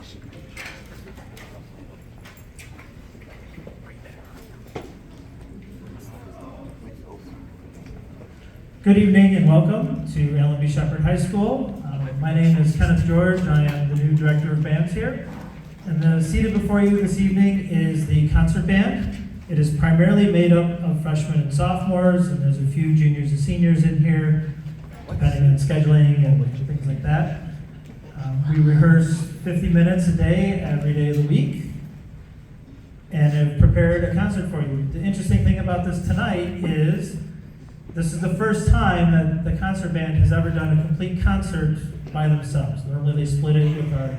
Good evening and welcome to LMB Shepard High School. My name is Kenneth George. I am the new director of bands here. And seated before you this evening is the concert band. It is primarily made up of freshmen and sophomores, and there's a few juniors and seniors in here, depending on scheduling and things like that. We rehearse 50 minutes a day, every day of the week, and have prepared a concert for you. The interesting thing about this tonight is this is the first time that the concert band has ever done a complete concert by themselves. Normally they split it with our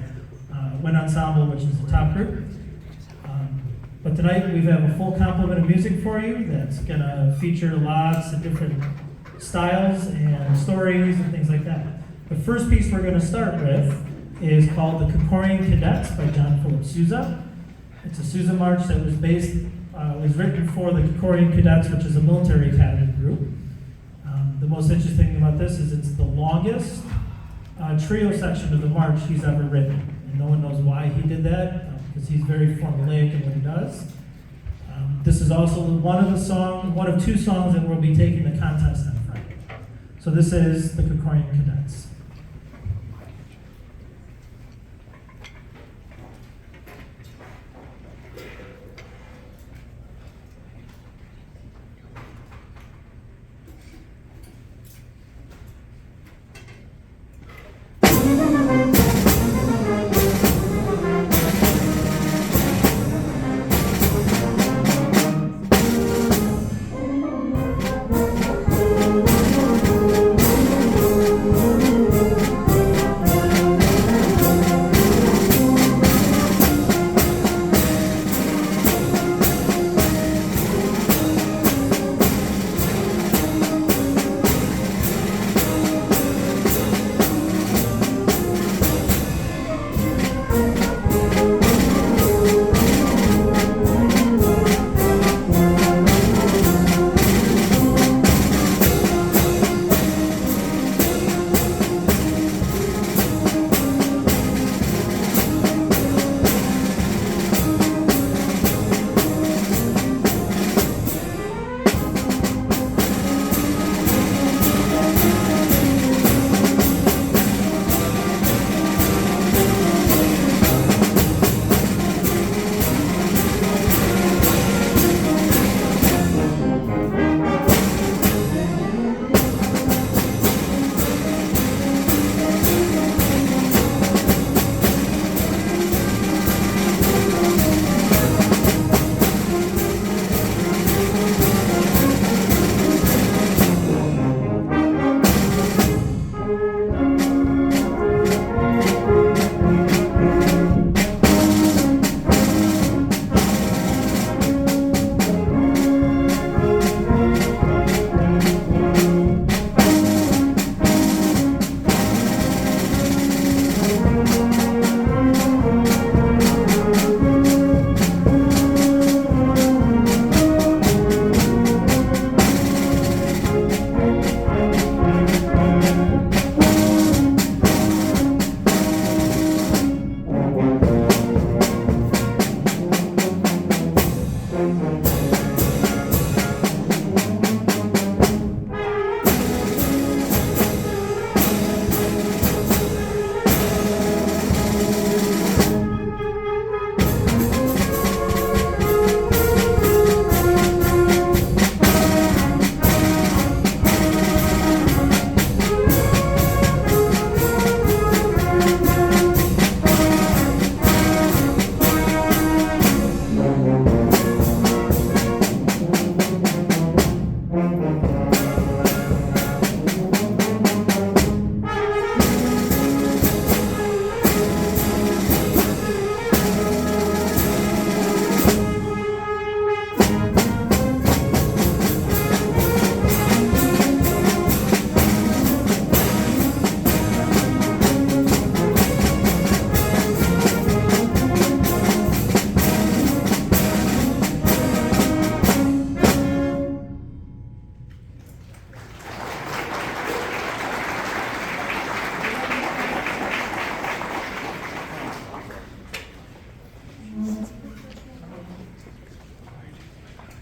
wind ensemble, which is the top group. But tonight we have a full complement of music for you that's gonna feature lots of different styles and stories and things like that. The first piece we're gonna start with is called The Kokorian Cadets by John Philip Sousa. It's a Sousa march that was written for the Kokorian Cadets, which is a military academy group. The most interesting thing about this is it's the longest trio section of the march he's ever written. And no one knows why he did that, because he's very formulaic in what he does. This is also one of two songs that we'll be taking the contest on Friday. So this is the Kokorian Cadets.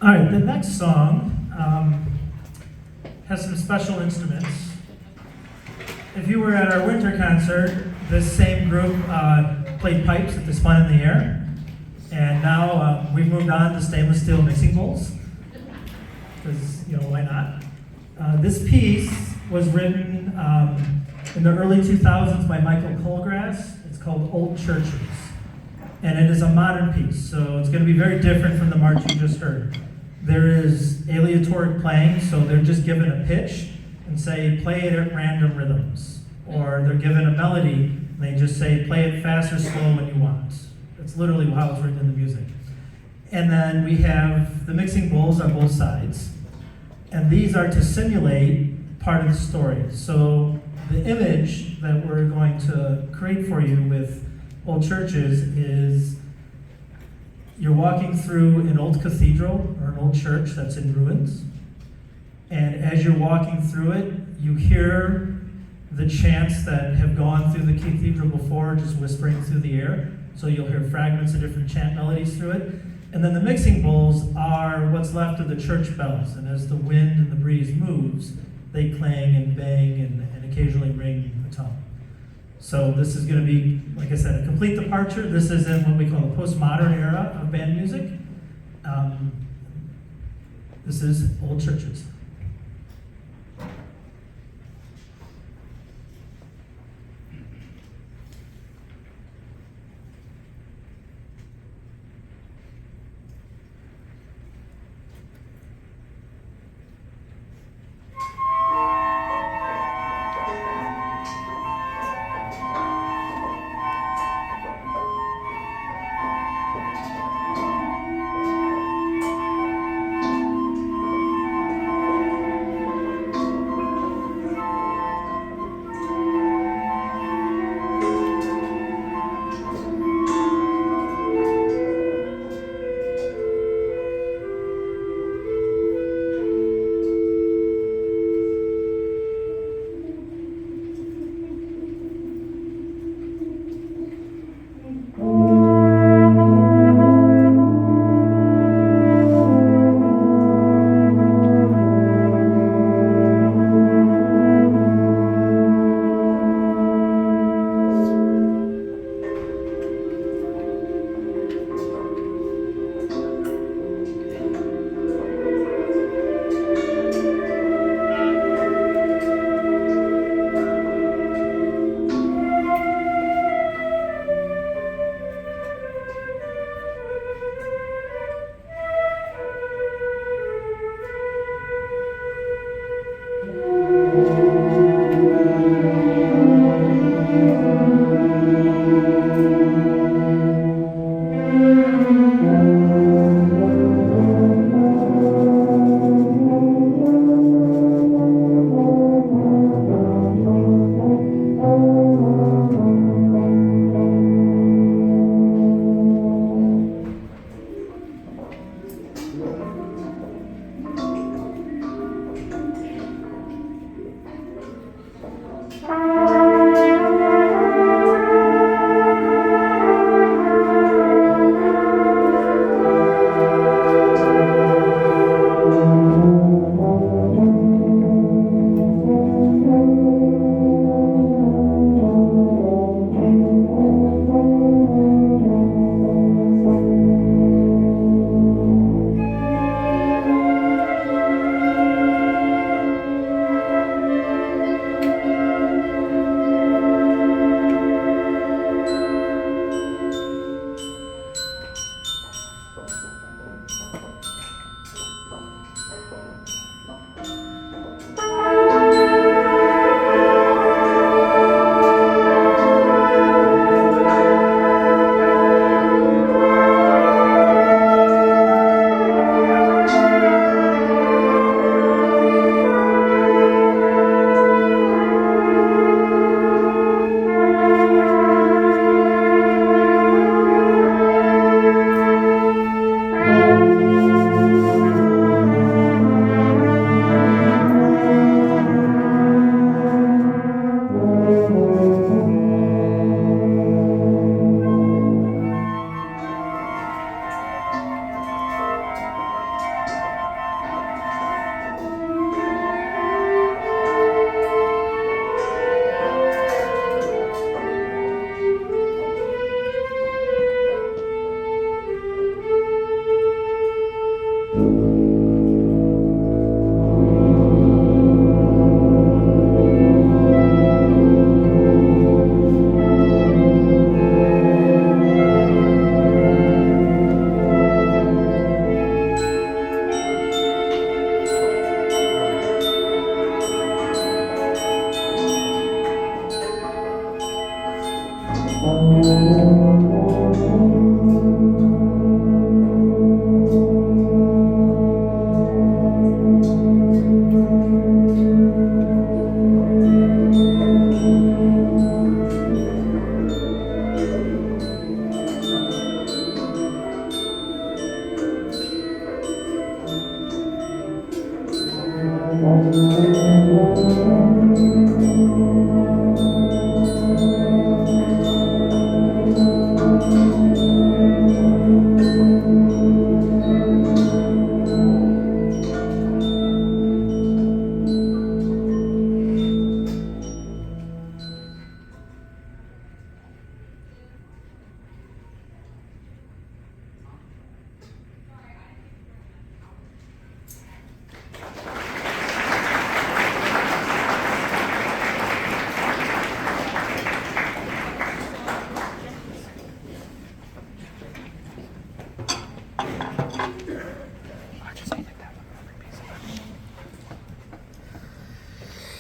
All right, the next song has some special instruments. If you were at our winter concert, this same group played pipes at the Spun in the Air, and now we've moved on to stainless steel mixing bowls, because, why not? This piece was written in the early 2000s by Michael Colgrass. It's called Old Churches, and it is a modern piece, so it's going to be very different from the march you just heard. There is aleatoric playing, so they're just given a pitch and say, play it at random rhythms. Or they're given a melody, and they just say, play it fast or slow when you want. That's literally how it's written in the music. And then we have the mixing bowls on both sides. And these are to simulate part of the story. So the image that we're going to create for you with Old Churches is you're walking through an old cathedral or an old church that's in ruins. And as you're walking through it, you hear the chants that have gone through the cathedral before, just whispering through the air. So you'll hear fragments of different chant melodies through it. And then the mixing bowls are what's left of the church bells. And as the wind and the breeze moves, they clang and bang and occasionally ring a tone. So this is going to be, like I said, a complete departure. This is in what we call the postmodern era of band music. This is Old Churches.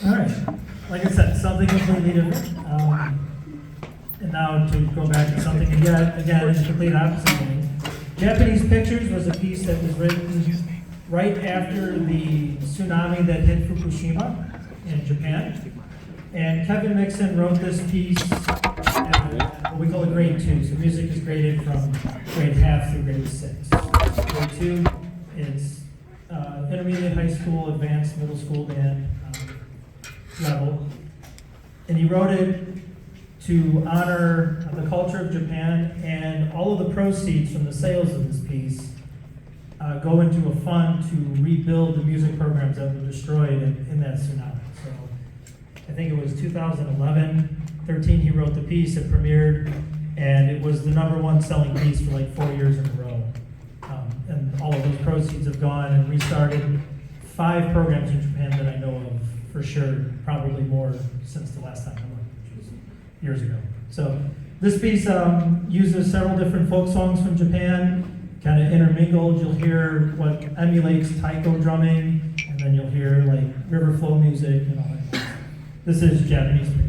All right, like I said, something completely different. And now to go back to something again, it's a complete opposite thing. Japanese Pictures was a piece that was written right after the tsunami that hit Fukushima in Japan. And Kevin Mixon wrote this piece at what we call a grade 2. So music is graded from grade half through grade 6. Grade 2 is intermediate high school, advanced middle school band level. And he wrote it to honor the culture of Japan, and all of the proceeds from the sales of this piece go into a fund to rebuild the music programs that were destroyed in that tsunami. So I think it was 2011, 13 he wrote the piece, it premiered, and it was the #1 selling piece for like 4 years in a row. And all of those proceeds have gone and restarted 5 programs in Japan that I know of for sure, probably more since the last time I went, which was years ago. So this piece uses several different folk songs from Japan, kind of intermingled. You'll hear what emulates taiko drumming, and then you'll hear like river flow music and all that. This is Japanese Pictures.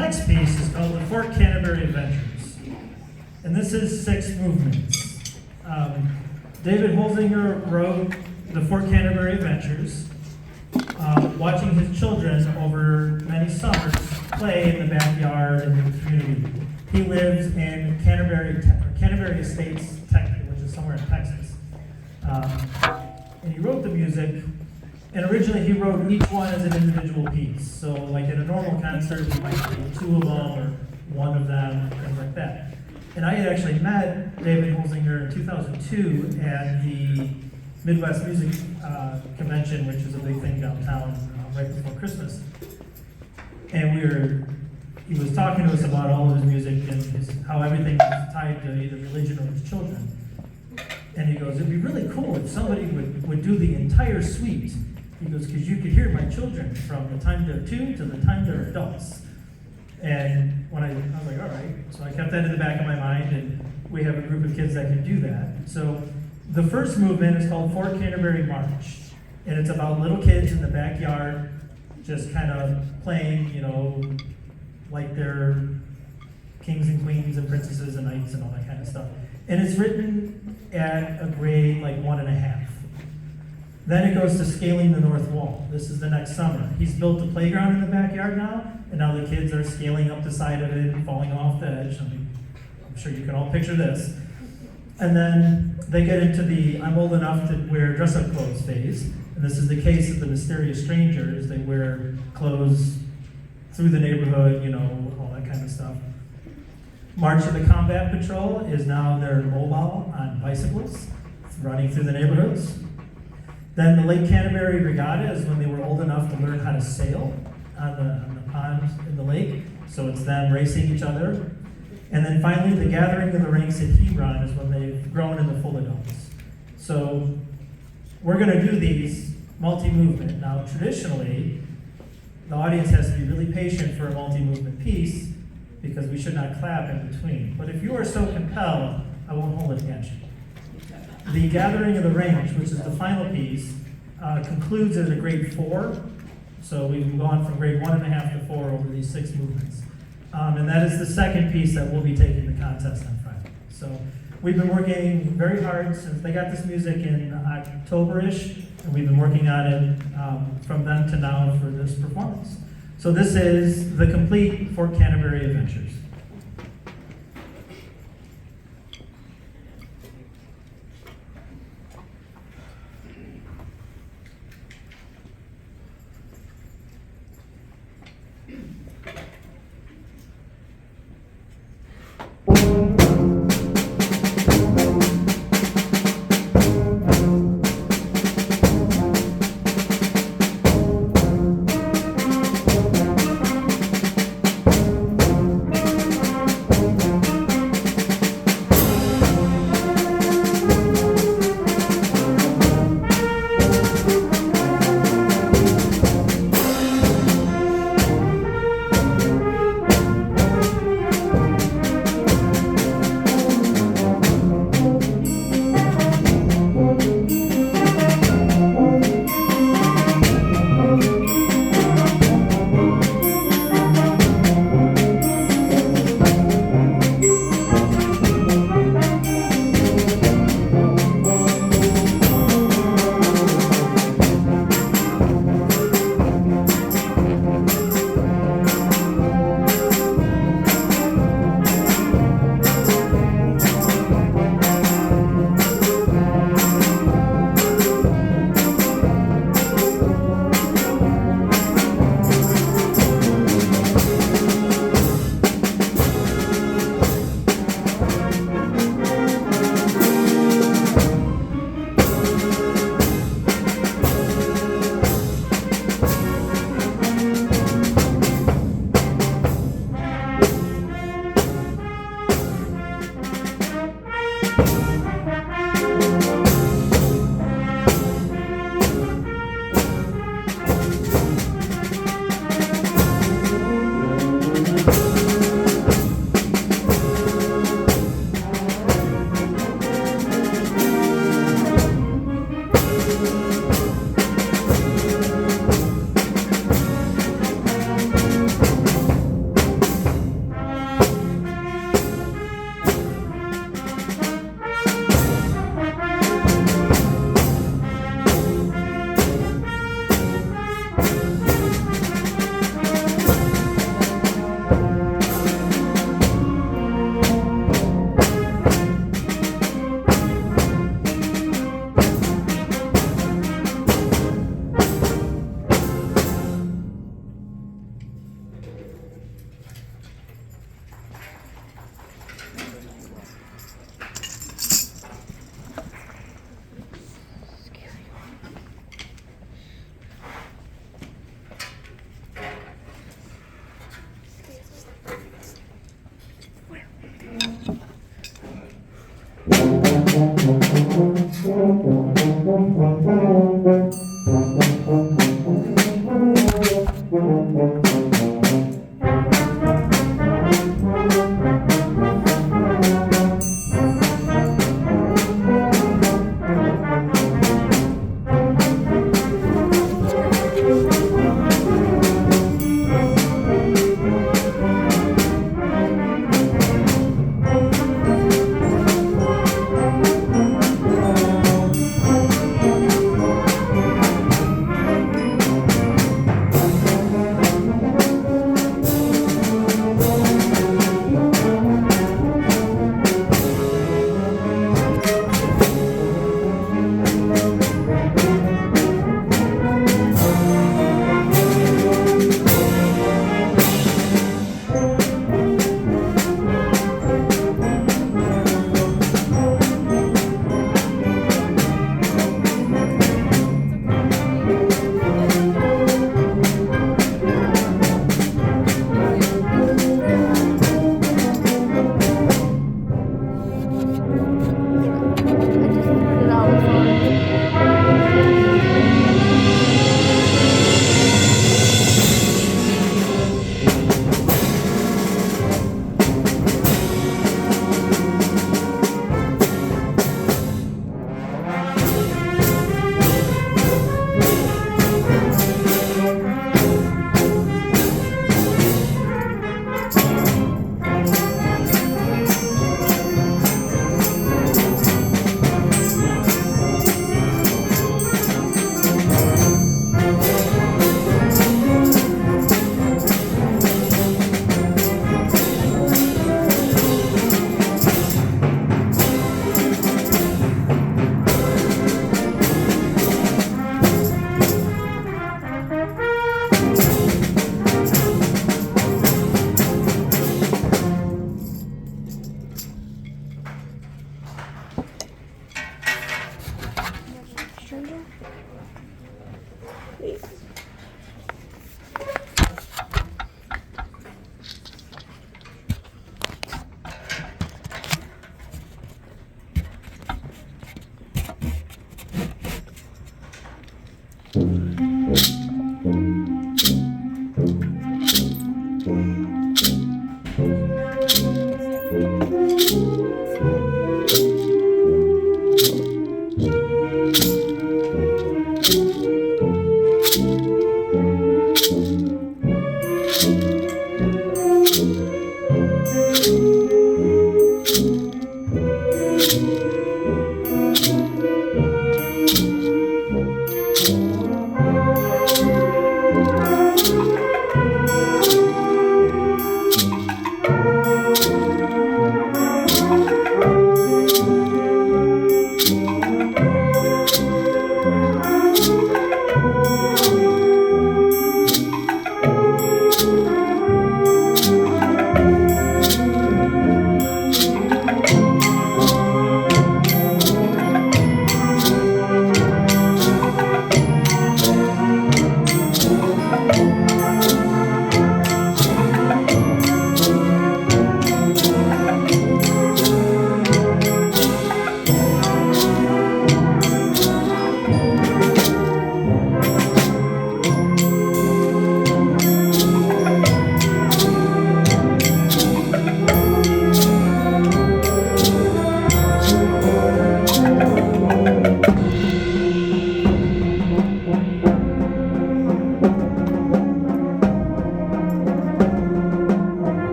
next piece is called the Fort Canterbury Adventures. And this is 6 movements. David Holzinger wrote the Fort Canterbury Adventures, watching his children over many summers play in the backyard in the community. He lives in Canterbury Estates, which is somewhere in Texas. And he wrote the music, and originally he wrote each one as an individual piece. So like in a normal concert, we might play 2 of them or 1 of them, things like that. And I had actually met David Holzinger in 2002 at the Midwest Music Convention, which is a big thing downtown right before Christmas. And he was talking to us about all of his music and how everything was tied to either religion or his children. And he goes, it'd be really cool if somebody would do the entire suite. He goes, because you could hear my children from the time they're 2 to the time they're adults. And when I was like, all right. So I kept that in the back of my mind, and we have a group of kids that can do that. So the first movement is called Fort Canterbury March. And it's about little kids in the backyard just kind of playing, like they're kings and queens and princesses and knights and all that kind of stuff. And it's written at a grade like 1.5. Then it goes to scaling the north wall. This is the next summer. He's built a playground in the backyard now, and now the kids are scaling up the side of it and falling off the edge. I'm sure you can all picture this. And then they get into the I'm old enough to wear dress-up clothes phase. And this is the case of the mysterious strangers. They wear clothes through the neighborhood, all that kind of stuff. March of the Combat Patrol is now they're mobile on bicycles, running through the neighborhoods. Then the Lake Canterbury Regatta is when they were old enough to learn how to sail on the pond in the lake. So it's them racing each other. And then finally, the Gathering of the Ranks at Hebron is when they've grown into full adults. So we're going to do these multi-movement. Now, traditionally, the audience has to be really patient for a multi-movement piece because we should not clap in between. But if you are so compelled, I won't hold it against you. The Gathering of the Range, which is the final piece, concludes as a grade 4. So we've gone from grade 1.5 to 4 over these 6 movements. And that is the second piece that we'll be taking the contest on Friday. So we've been working very hard since they got this music in October-ish, and we've been working on it from then to now for this performance. So this is the complete Fort Canterbury Adventures.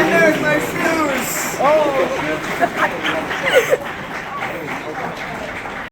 And there's my shoes! Oh,